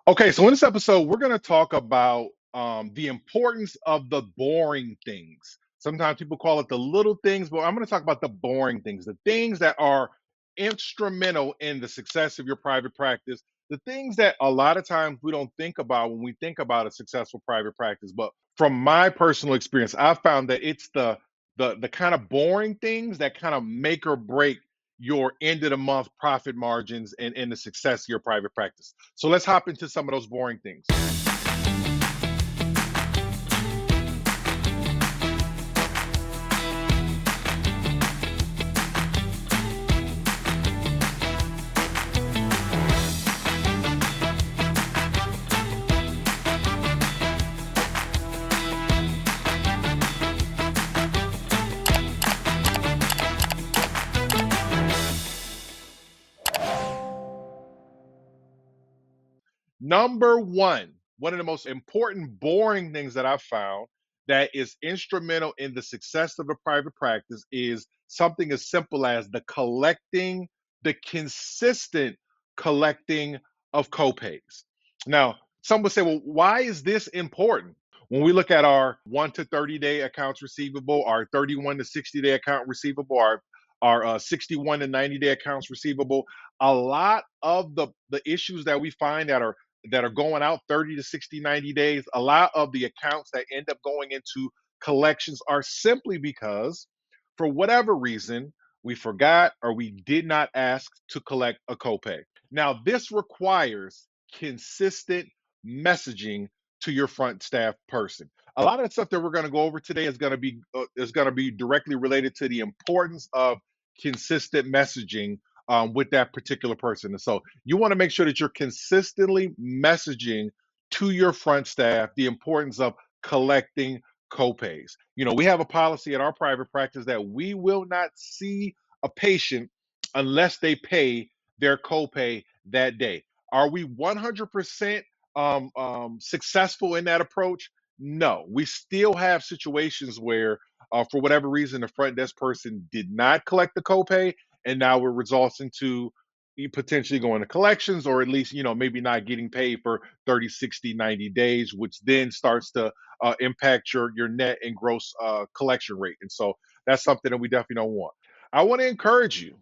Okay, so in this episode, we're going to talk about the importance of the boring things. Sometimes people call it the little things, but I'm going to talk about the boring things, the things that are instrumental in the success of your private practice, the things that a lot of times we don't think about when we think about a successful private practice. But from my personal experience, I've found that it's the kind of boring things that kind of make or break your end of the month profit margins and the success of your private practice. So let's hop into some of those boring things. Number one of the most important boring things that I've found that is instrumental in the success of a private practice is something as simple as the consistent collecting of copays. Now, some would say, well, why is this important? When we look at our 1 to 30-day accounts receivable, our 31 to 60-day account receivable, our 61 to 90-day accounts receivable, a lot of the issues that we find that are going out 30 to 60, 90 days, a lot of the accounts that end up going into collections are simply because, for whatever reason, we forgot or we did not ask to collect a copay. Now, this requires consistent messaging to your front staff person. A lot of the stuff that we're going to go over today is going to be directly related to the importance of consistent messaging with that particular person. And so you want to make sure that you're consistently messaging to your front staff the importance of collecting copays. We have a policy at our private practice that we will not see a patient unless they pay their copay that day. Are we 100% successful in that approach? No, we still have situations where, for whatever reason, the front desk person did not collect the copay, and now it results into potentially going to collections, or at least maybe not getting paid for 30, 60, 90 days, which then starts to impact your net and gross collection rate. And so that's something that we definitely don't want. I want to encourage you,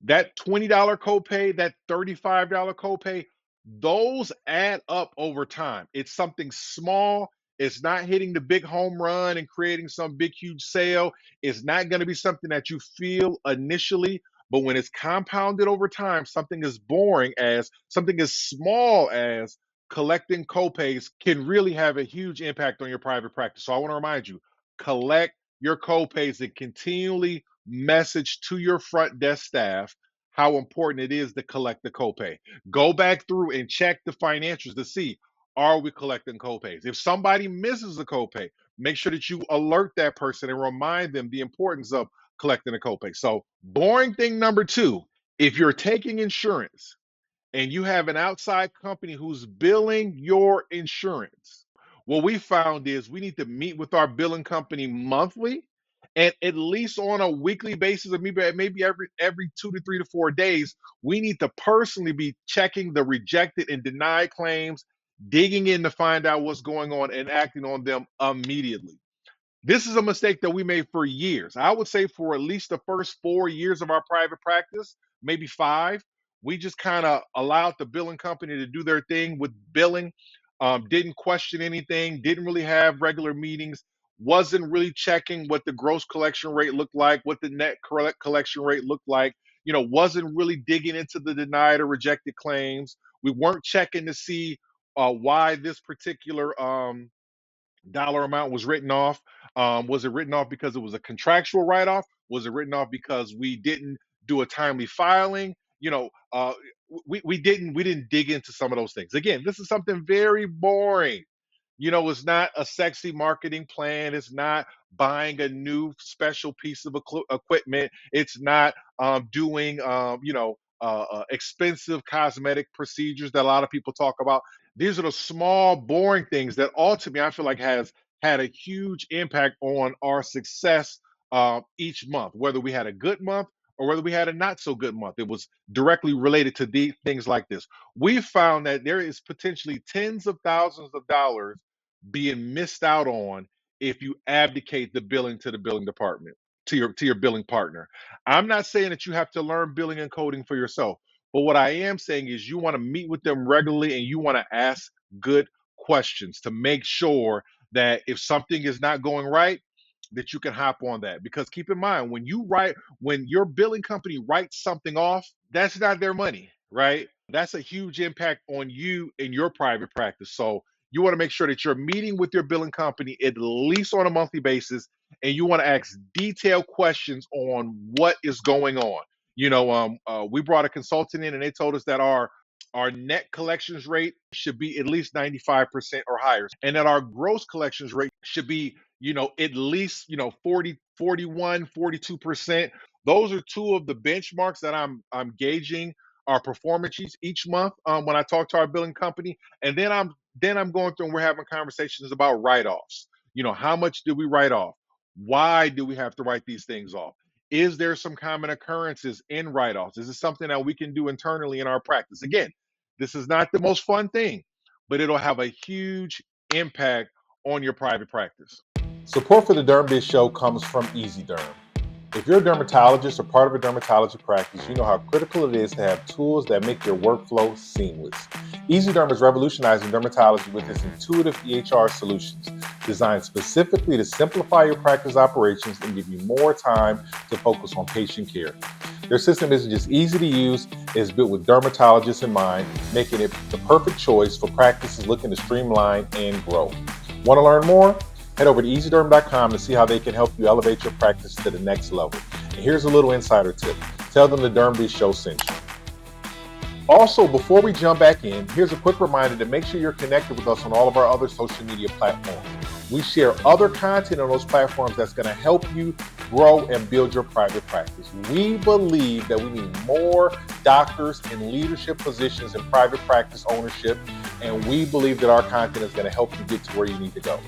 that $20 copay, that $35 copay, those add up over time. It's something small. It's not hitting the big home run and creating some big, huge sale. It's not going to be something that you feel initially, but when it's compounded over time, something as small as collecting copays can really have a huge impact on your private practice. So I want to remind you, collect your copays and continually message to your front desk staff how important it is to collect the copay. Go back through and check the financials to see, are we collecting copays? If somebody misses a copay, make sure that you alert that person and remind them the importance of collecting a copay. So, boring thing number two, if you're taking insurance and you have an outside company who's billing your insurance, what we found is we need to meet with our billing company monthly and at least on a weekly basis, or maybe every 2 to 3 to 4 days, we need to personally be checking the rejected and denied claims, digging in to find out what's going on and acting on them immediately. This is a mistake that we made for years. I would say for at least the first 4 years of our private practice, maybe five, we just kind of allowed the billing company to do their thing with billing, didn't question anything, didn't really have regular meetings, wasn't really checking what the gross collection rate looked like, what the net collection rate looked like, wasn't really digging into the denied or rejected claims. We weren't checking to see why this particular dollar amount was written off. Was it written off because it was a contractual write-off? Was it written off because we didn't do a timely filing? We didn't dig into some of those things. Again, this is something very boring. It's not a sexy marketing plan. It's not buying a new special piece of equipment. It's not doing expensive cosmetic procedures that a lot of people talk about. These are the small, boring things that ultimately I feel like has had a huge impact on our success each month, whether we had a good month or whether we had a not so good month. It was directly related to the things like this. We found that there is potentially tens of thousands of dollars being missed out on if you abdicate the billing to the billing department, to your billing partner. I'm not saying that you have to learn billing and coding for yourself, but what I am saying is you want to meet with them regularly and you want to ask good questions to make sure that if something is not going right, that you can hop on that. Because keep in mind, when your billing company writes something off, that's not their money, right? That's a huge impact on you in your private practice. So you want to make sure that you're meeting with your billing company at least on a monthly basis, and you want to ask detailed questions on what is going on. We brought a consultant in, and they told us that our net collections rate should be at least 95% or higher, and that our gross collections rate should be, at least, 40, 41, 42%. Those are two of the benchmarks that I'm gauging our performance each month, when I talk to our billing company. And then I'm going through and we're having conversations about write-offs. How much do we write off? Why do we have to write these things off? Is there some common occurrences in write-offs? Is this something that we can do internally in our practice? Again, this is not the most fun thing, but it'll have a huge impact on your private practice. Support for the DermBiz show comes from EasyDerm. If you're a dermatologist or part of a dermatology practice, you know how critical it is to have tools that make your workflow seamless. EasyDerm is revolutionizing dermatology with its intuitive EHR solutions, designed specifically to simplify your practice operations and give you more time to focus on patient care. Their system isn't just easy to use, it's built with dermatologists in mind, making it the perfect choice for practices looking to streamline and grow. Want to learn more? Head over to easyderm.com to see how they can help you elevate your practice to the next level. And here's a little insider tip. Tell them the DermBiz show sent you. Also, before we jump back in, here's a quick reminder to make sure you're connected with us on all of our other social media platforms. We share other content on those platforms that's going to help you grow and build your private practice. We believe that we need more doctors in leadership positions in private practice ownership, and we believe that our content is going to help you get to where you need to go.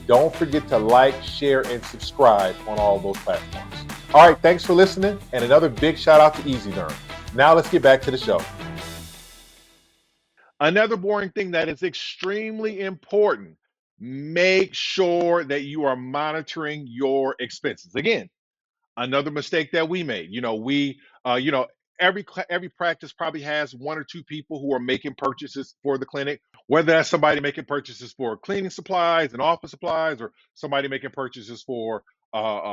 Don't forget to like, share, and subscribe on all those platforms. All right, thanks for listening, and another big shout out to EasyDerm. Now let's get back to the show. Another boring thing that is extremely important: make sure that you are monitoring your expenses. Again, another mistake that we made. Every practice probably has one or two people who are making purchases for the clinic, whether that's somebody making purchases for cleaning supplies and office supplies, or somebody making purchases for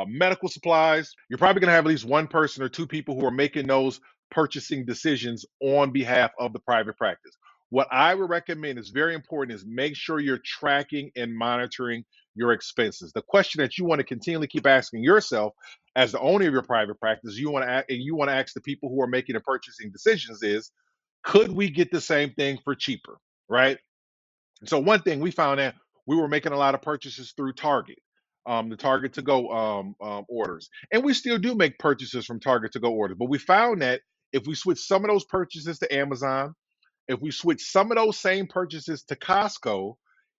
medical supplies. You're probably going to have at least one person or two people who are making those purchasing decisions on behalf of the private practice. What I would recommend is very important: is make sure you're tracking and monitoring your expenses. The question that you want to continually keep asking yourself as the owner of your private practice, you want to ask the people who are making the purchasing decisions is, could we get the same thing for cheaper, right? So one thing we found that we were making a lot of purchases through Target, the Target to go orders, and we still do make purchases from Target to go orders. But we found that if we switch some of those purchases to Amazon, if we switch some of those same purchases to Costco,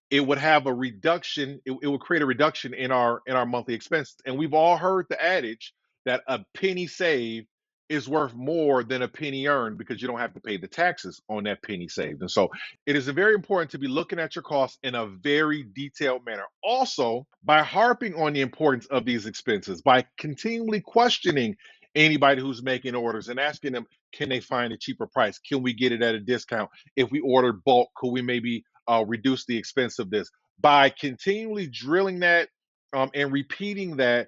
it would have a reduction. It would create a reduction in our monthly expenses. And we've all heard the adage that a penny saved is worth more than a penny earned, because you don't have to pay the taxes on that penny saved. And so it is very important to be looking at your costs in a very detailed manner. Also, by harping on the importance of these expenses, by continually questioning anybody who's making orders and asking them, can they find a cheaper price? Can we get it at a discount? If we order bulk, could we maybe reduce the expense of this? By continually drilling that, and repeating that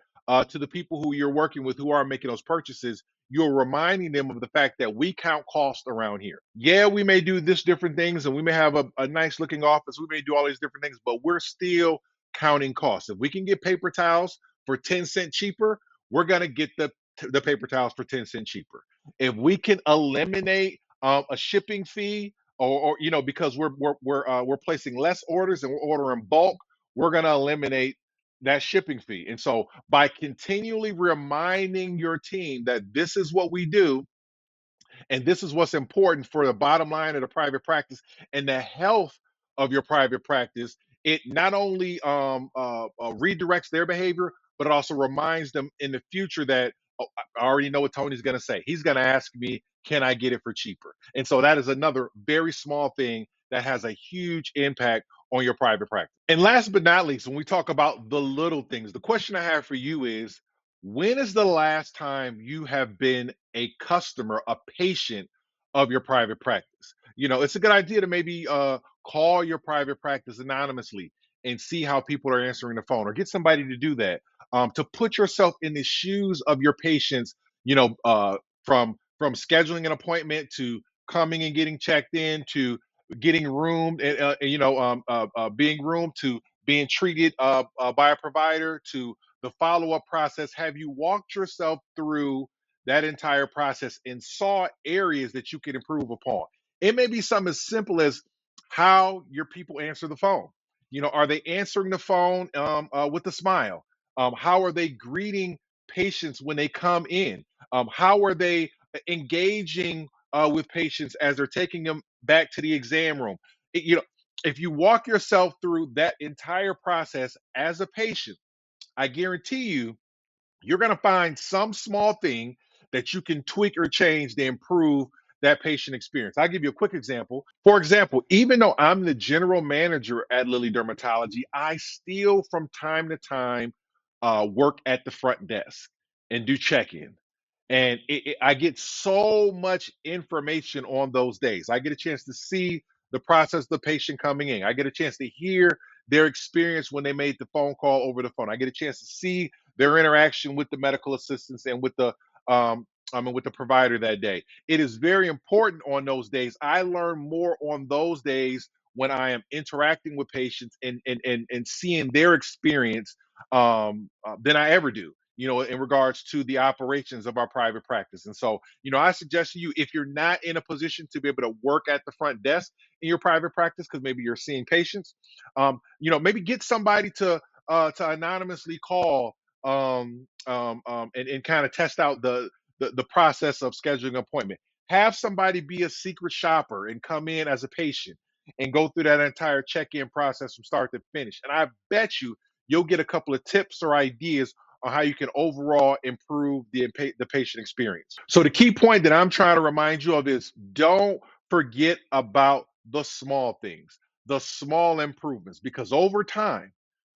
to the people who you're working with who are making those purchases, you're reminding them of the fact that we count cost around here. Yeah, we may do this different things, and we may have a nice looking office. We may do all these different things, but we're still counting costs. If we can get paper towels for 10 cents cheaper, we're going to get the paper towels for 10 cents cheaper. If we can eliminate a shipping fee, or because we're placing less orders and we're ordering bulk, we're going to eliminate that shipping fee. And so by continually reminding your team that this is what we do, and this is what's important for the bottom line of the private practice and the health of your private practice, it not only redirects their behavior, but it also reminds them in the future that oh, I already know what Tony's going to say. He's going to ask me, can I get it for cheaper? And so that is another very small thing that has a huge impact on your private practice. And last but not least, when we talk about the little things, the question I have for you is, when is the last time you have been a customer, a patient of your private practice? It's a good idea to maybe call your private practice anonymously and see how people are answering the phone, or get somebody to do that, to put yourself in the shoes of your patients, from scheduling an appointment to coming and getting checked in to getting roomed and being roomed to being treated by a provider to the follow-up process. Have you walked yourself through that entire process and saw areas that you can improve upon? It may be something as simple as how your people answer the phone. Are they answering the phone with a smile? How are they greeting patients when they come in? How are they engaging with patients as they're taking them back to the exam room? If you walk yourself through that entire process as a patient, I guarantee you're going to find some small thing that you can tweak or change to improve that patient experience. I'll give you a quick example. For example, even though I'm the general manager at Lilly Dermatology, I still from time to time work at the front desk and do check-in. And I get so much information on those days. I get a chance to see the process of the patient coming in. I get a chance to hear their experience when they made the phone call over the phone. I get a chance to see their interaction with the medical assistants and with with the provider that day. It is very important on those days. I learn more on those days when I am interacting with patients and seeing their experience than I ever do, in regards to the operations of our private practice. And so, I suggest to you, if you're not in a position to be able to work at the front desk in your private practice, because maybe you're seeing patients, maybe get somebody to anonymously call and kind of test out the process of scheduling an appointment. Have somebody be a secret shopper and come in as a patient and go through that entire check-in process from start to finish. And I bet you'll get a couple of tips or ideas on how you can overall improve the patient experience. So the key point that I'm trying to remind you of is, don't forget about the small things, the small improvements, because over time,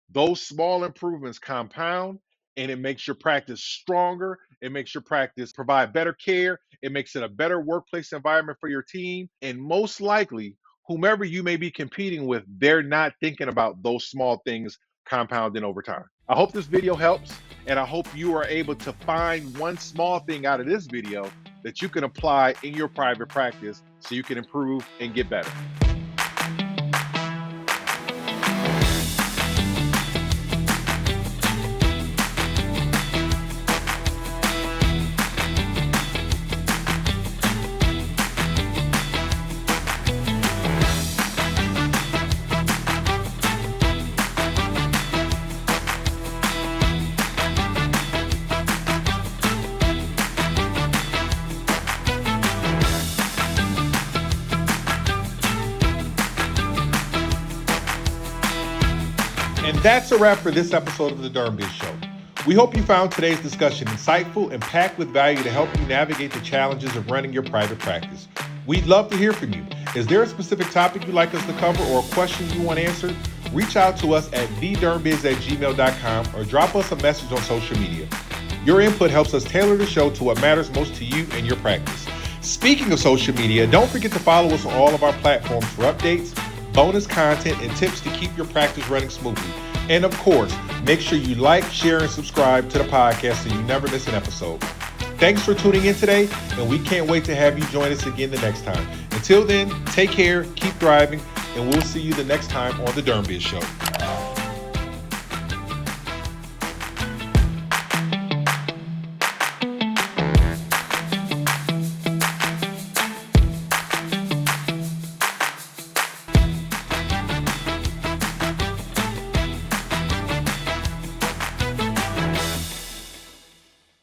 those small improvements compound and it makes your practice stronger. It makes your practice provide better care. It makes it a better workplace environment for your team. And most likely, whomever you may be competing with, they're not thinking about those small things compounding over time. I hope this video helps, and I hope you are able to find one small thing out of this video that you can apply in your private practice so you can improve and get better. And that's a wrap for this episode of the DermBiz Show. We hope you found today's discussion insightful and packed with value to help you navigate the challenges of running your private practice. We'd love to hear from you. Is there a specific topic you'd like us to cover or a question you want answered? Reach out to us at thedermbiz@gmail.com or drop us a message on social media. Your input helps us tailor the show to what matters most to you and your practice. Speaking of social media, don't forget to follow us on all of our platforms for updates, bonus content, and tips to keep your practice running smoothly. And of course, make sure you like, share, and subscribe to the podcast so you never miss an episode. Thanks for tuning in today, and we can't wait to have you join us again the next time. Until then, take care, keep thriving, and we'll see you the next time on the DermBiz Show.